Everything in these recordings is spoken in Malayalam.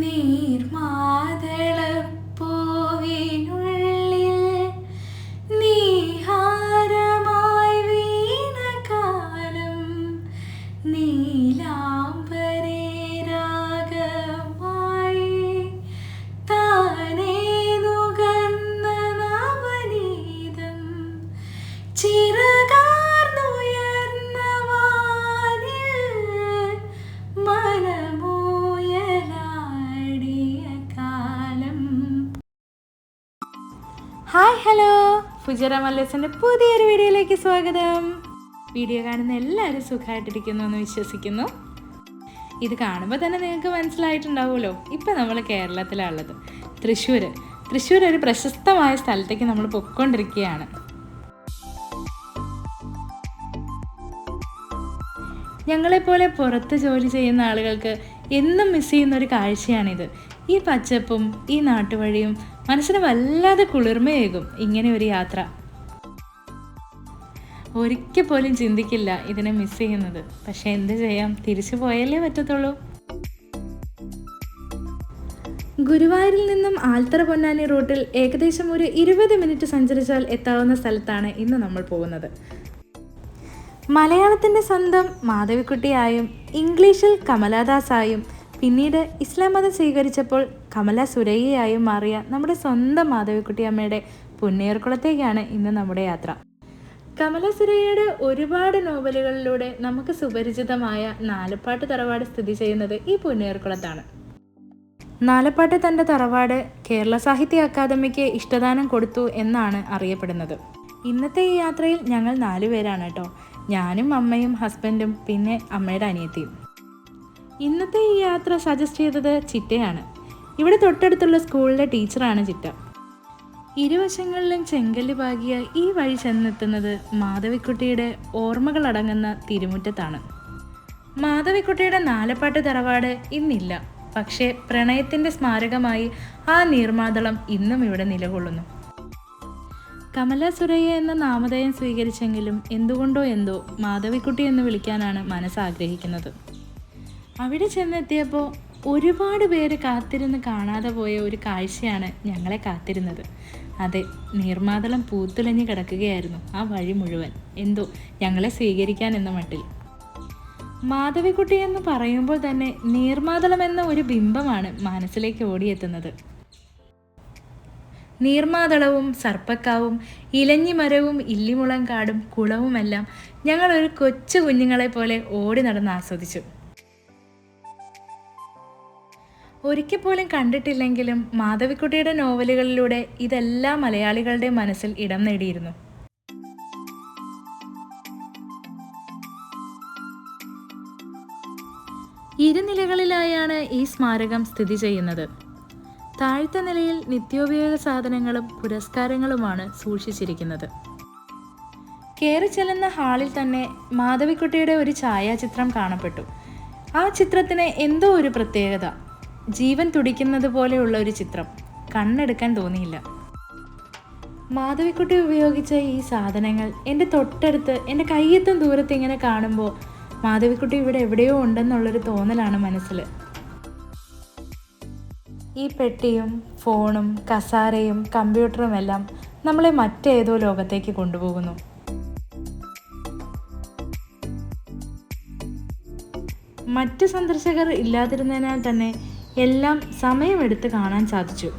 നീർമാതളപ്പൂവിനുള്ളിൽ നീഹാരമായി വീണ കാലം നീലാംബരേ രാഗമായി താനേ നുകർന്ന നവനീതം ചിറകാർന്നുയർന്ന വാനിൽ മനമോയലാടിയ കാലം. ഹായ് ഹലോ, ഫുജറ മല്ലസിൻ്റെ പുതിയൊരു വീഡിയോയിലേക്ക് സ്വാഗതം. വീഡിയോ കാണുന്ന എല്ലാവരും സുഖമായിട്ടിരിക്കുന്നു എന്ന് വിശ്വസിക്കുന്നു. ഇത് കാണുമ്പോൾ തന്നെ നിങ്ങൾക്ക് മനസ്സിലായിട്ടുണ്ടാവുമല്ലോ, ഇപ്പം നമ്മൾ കേരളത്തിലാണുള്ളത്. തൃശ്ശൂർ ഒരു പ്രശസ്തമായ സ്ഥലത്തേക്ക് നമ്മൾ പൊയ്ക്കൊണ്ടിരിക്കുകയാണ്. ഞങ്ങളെപ്പോലെ പുറത്ത് ജോലി ചെയ്യുന്ന ആളുകൾക്ക് എന്നും മിസ് ചെയ്യുന്നൊരു കാഴ്ചയാണിത്. ഈ പച്ചപ്പും ഈ നാട്ടുവഴിയും മനസ്സിന് വല്ലാതെ കുളിർമയേകും ഇങ്ങനെ ഒരു യാത്ര. ഒരിക്കൽ പോലും ചിന്തിക്കില്ല ഇതിനെ മിസ് ചെയ്യുന്നത്. പക്ഷെ എന്ത് ചെയ്യാം, തിരിച്ചു പോയാലേ പറ്റത്തുള്ളൂ. ഗുരുവായൂരിൽ നിന്നും ആൽത്തറ പൊന്നാനി റൂട്ടിൽ ഏകദേശം ഒരു 20 മിനിറ്റ് സഞ്ചരിച്ചാൽ എത്താവുന്ന സ്ഥലത്താണ് ഇന്ന് നമ്മൾ പോകുന്നത്. മലയാളത്തിൻ്റെ സ്വന്തം മാധവിക്കുട്ടിയായും ഇംഗ്ലീഷിൽ കമലാദാസായും പിന്നീട് ഇസ്ലാം മതം സ്വീകരിച്ചപ്പോൾ കമല സുരയ്യയായും മാറിയ നമ്മുടെ സ്വന്തം മാധവിക്കുട്ടി അമ്മയുടെ പുന്നയൂർക്കുളത്തേക്കാണ് ഇന്ന് നമ്മുടെ യാത്ര. കമല സുരയ്യയുടെ ഒരുപാട് നോവലുകളിലൂടെ നമുക്ക് സുപരിചിതമായ നാലപ്പാട്ട് തറവാട് സ്ഥിതി ചെയ്യുന്നത് ഈ പുന്നയൂർക്കുളത്താണ്. നാലപ്പാട്ട് തൻ്റെ തറവാട് കേരള സാഹിത്യ അക്കാദമിക്ക് ഇഷ്ടദാനം കൊടുത്തു എന്നാണ് അറിയപ്പെടുന്നത്. ഇന്നത്തെ ഈ യാത്രയിൽ ഞങ്ങൾ 4 പേരാണ് കേട്ടോ. ഞാനും അമ്മയും ഹസ്ബൻഡും പിന്നെ അമ്മയുടെ അനിയത്തിയും. ഇന്നത്തെ ഈ യാത്ര സജസ്റ്റ് ചെയ്തത് ചിറ്റയാണ്. ഇവിടെ തൊട്ടടുത്തുള്ള സ്കൂളിലെ ടീച്ചറാണ് ചിറ്റ. ഇരുവശങ്ങളിലും ചെങ്കല്ല് പാകിയ ഈ വഴി ചെന്നെത്തുന്നത് മാധവിക്കുട്ടിയുടെ ഓർമ്മകളടങ്ങുന്ന തിരുമുറ്റത്താണ്. മാധവിക്കുട്ടിയുടെ നാലപ്പാട്ട് തറവാട് ഇന്നില്ല, പക്ഷേ പ്രണയത്തിൻ്റെ സ്മാരകമായി ആ നീർമാതളം ഇന്നും ഇവിടെ നിലകൊള്ളുന്നു. കമല സുരയ്യ എന്ന നാമധേയം സ്വീകരിച്ചെങ്കിലും എന്തുകൊണ്ടോ എന്തോ മാധവിക്കുട്ടി എന്ന് വിളിക്കാനാണ് മനസ്സാഗ്രഹിക്കുന്നത്. അവിടെ ചെന്നെത്തിയപ്പോൾ ഒരുപാട് പേര് കാത്തിരുന്ന് കാണാതെ പോയ ഒരു കാഴ്ചയാണ് ഞങ്ങളെ കാത്തിരുന്നത്. അതെ, നീർമാതളം പൂത്തുലഞ്ഞ് കിടക്കുകയായിരുന്നു ആ വഴി മുഴുവൻ, എന്തോ ഞങ്ങളെ സ്വീകരിക്കാൻ എന്ന മട്ടിൽ. മാധവിക്കുട്ടി എന്ന് പറയുമ്പോൾ തന്നെ നീർമാതളം എന്ന ഒരു ബിംബമാണ് മനസ്സിലേക്ക് ഓടിയെത്തുന്നത്. നീർമാതളവും സർപ്പക്കാവും ഇലഞ്ഞിമരവും ഇല്ലിമുളം കാടും കുളവുമെല്ലാം ഞങ്ങൾ ഒരു കൊച്ചു കുഞ്ഞുങ്ങളെ പോലെ ഓടി നടന്ന് ആസ്വദിച്ചു. ഒരിക്കൽ പോലും കണ്ടിട്ടില്ലെങ്കിലും മാധവിക്കുട്ടിയുടെ നോവലുകളിലൂടെ ഇതെല്ലാം മലയാളികളുടെ മനസ്സിൽ ഇടം നേടിയിരുന്നു. ഇരുനിലകളിലായാണ് ഈ സ്മാരകം സ്ഥിതി ചെയ്യുന്നത്. താഴത്തെ നിലയിൽ നിത്യോപയോഗ സാധനങ്ങളും പുരസ്കാരങ്ങളുമാണ് സൂക്ഷിച്ചിരിക്കുന്നത്. കയറി ചെല്ലുന്ന ഹാളിൽ തന്നെ മാധവിക്കുട്ടിയുടെ ഒരു ഛായാചിത്രം കാണപ്പെട്ടു. ആ ചിത്രത്തിന് എന്തോ ഒരു പ്രത്യേകത, ജീവൻ തുടിക്കുന്നത് പോലെയുള്ള ഒരു ചിത്രം. കണ്ണെടുക്കാൻ തോന്നിയില്ല. മാധവിക്കുട്ടി ഉപയോഗിച്ച ഈ സാധനങ്ങൾ എൻ്റെ തൊട്ടടുത്ത്, എൻ്റെ കയ്യെത്തും ദൂരത്ത് ഇങ്ങനെ കാണുമ്പോൾ മാധവിക്കുട്ടി ഇവിടെ എവിടെയോ ഉണ്ടെന്നുള്ളൊരു തോന്നലാണ് മനസ്സിൽ. ഈ പെട്ടിയും ഫോണും കസാരയും കമ്പ്യൂട്ടറും എല്ലാം നമ്മളെ മറ്റേതോ ലോകത്തേക്ക് കൊണ്ടുപോകുന്നു. മറ്റ് സന്ദർശകർ ഇല്ലാതിരുന്നതിനാൽ തന്നെ എല്ലാം സമയമെടുത്ത് കാണാൻ സാധിച്ചു.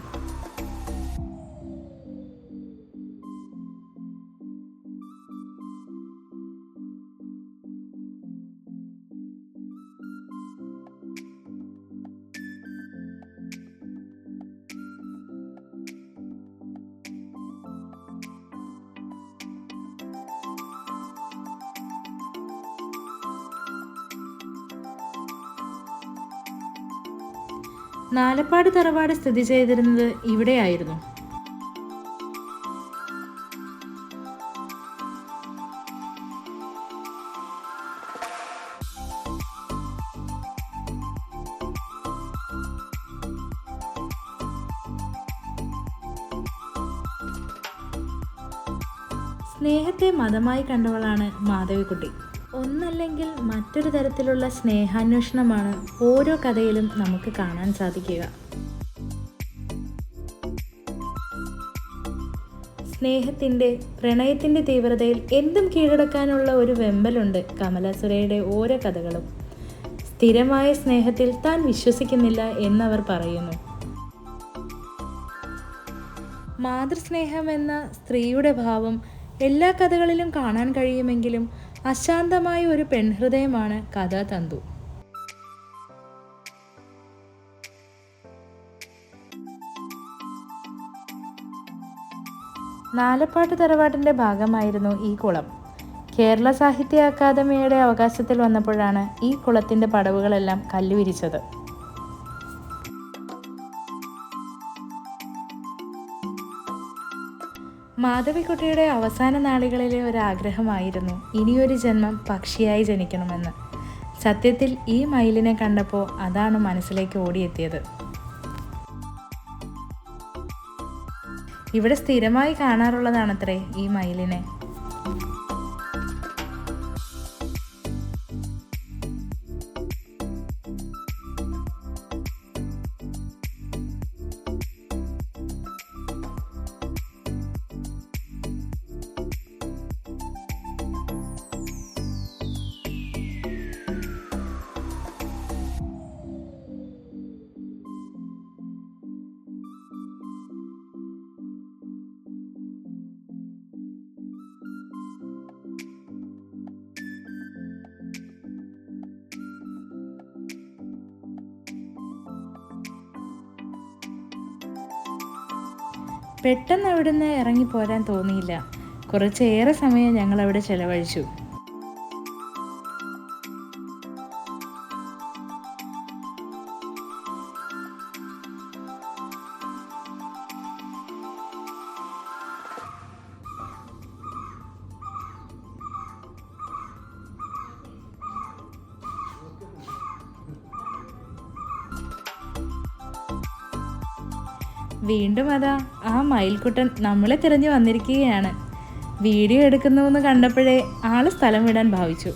നാലപ്പാട് തറവാട് സ്ഥിതി ചെയ്തിരുന്നത് ഇവിടെയായിരുന്നു. സ്നേഹത്തെ മതമായി കണ്ടവളാണ് മാധവിക്കുട്ടി. ഒന്നല്ലെങ്കിൽ മറ്റൊരു തരത്തിലുള്ള സ്നേഹാന്വേഷണമാണ് ഓരോ കഥയിലും നമുക്ക് കാണാൻ സാധിക്കുക. സ്നേഹത്തിൻ്റെ, പ്രണയത്തിൻ്റെ തീവ്രതയിൽ എന്തും കീഴടക്കാനുള്ള ഒരു വെമ്പലുണ്ട് കമല സുരയ്യയുടെ ഓരോ കഥകളും. സ്ഥിരമായ സ്നേഹത്തിൽ താൻ വിശ്വസിക്കുന്നില്ല എന്നവർ പറയുന്നു. മാതൃസ്നേഹം എന്ന സ്ത്രീയുടെ ഭാവം എല്ലാ കഥകളിലും കാണാൻ കഴിയുമെങ്കിലും അശാന്തമായ ഒരു പെൺഹൃദയമാണ് കഥാതന്തു. നാലപ്പാട്ട് തറവാട്ടിൻ്റെ ഭാഗമായിരുന്നു ഈ കുളം. കേരള സാഹിത്യ അക്കാദമിയുടെ അവകാശത്തിൽ വന്നപ്പോഴാണ് ഈ കുളത്തിൻ്റെ പടവുകളെല്ലാം കല്ലുവിരിച്ചത്. മാധവിക്കുട്ടിയുടെ അവസാന നാളുകളിലെ ഒരാഗ്രഹമായിരുന്നു ഇനിയൊരു ജന്മം പക്ഷിയായി ജനിക്കണമെന്ന്. സത്യത്തിൽ ഈ മയിലിനെ കണ്ടപ്പോൾ അതാണ് മനസ്സിലേക്ക് ഓടിയെത്തിയത്. ഇവിടെ സ്ഥിരമായി കാണാറുള്ളതാണത്രേ ഈ മയിലിനെ. പെട്ടെന്ന് അവിടുന്ന് ഇറങ്ങിപ്പോരാൻ തോന്നിയില്ല. കുറച്ചേറെ സമയം ഞങ്ങൾ അവിടെ ചെലവഴിച്ചു. വീണ്ടും അതാ ആ മയിൽക്കുട്ടൻ നമ്മളെ തിരഞ്ഞു വന്നിരിക്കുകയാണ്. വീഡിയോ എടുക്കുന്നുവെന്ന് കണ്ടപ്പോഴേ ആള് സ്ഥലം വിടാൻ ഭാവിച്ചു.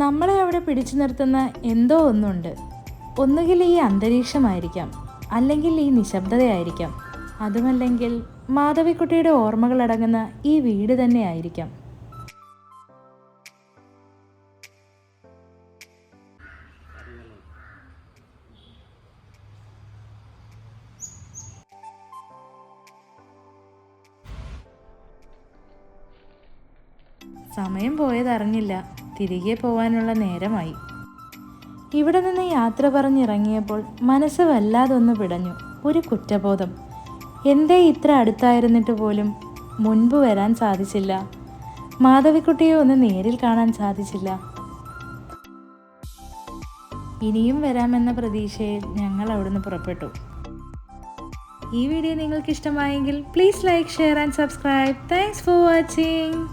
നമ്മളെ അവിടെ പിടിച്ചു നിർത്തുന്ന എന്തോ ഒന്നുണ്ട്. ഒന്നുകിൽ ഈ അന്തരീക്ഷമായിരിക്കാം, അല്ലെങ്കിൽ ഈ നിശബ്ദതയായിരിക്കാം, അതുമല്ലെങ്കിൽ മാധവിക്കുട്ടിയുടെ ഓർമ്മകളടങ്ങുന്ന ഈ വീട് തന്നെ ആയിരിക്കാം. സമയം പോയതറിഞ്ഞില്ല. തിരികെ പോവാനുള്ള നേരമായി. ഇവിടെ നിന്ന് യാത്ര പറഞ്ഞിറങ്ങിയപ്പോൾ മനസ്സ് വല്ലാതൊന്ന് പിടഞ്ഞു. ഒരു കുറ്റബോധം. എന്തേ ഇത്ര അടുത്തായിരുന്നിട്ട് പോലും മുൻപ് വരാൻ സാധിച്ചില്ല, മാധവിക്കുട്ടിയെ ഒന്ന് നേരിൽ കാണാൻ സാധിച്ചില്ല. ഇനിയും വരാമെന്ന പ്രതീക്ഷയിൽ ഞങ്ങൾ അവിടുന്ന് പുറപ്പെട്ടു. ഈ വീഡിയോ നിങ്ങൾക്ക് ഇഷ്ടമായെങ്കിൽ please like, share and subscribe. Thanks for watching.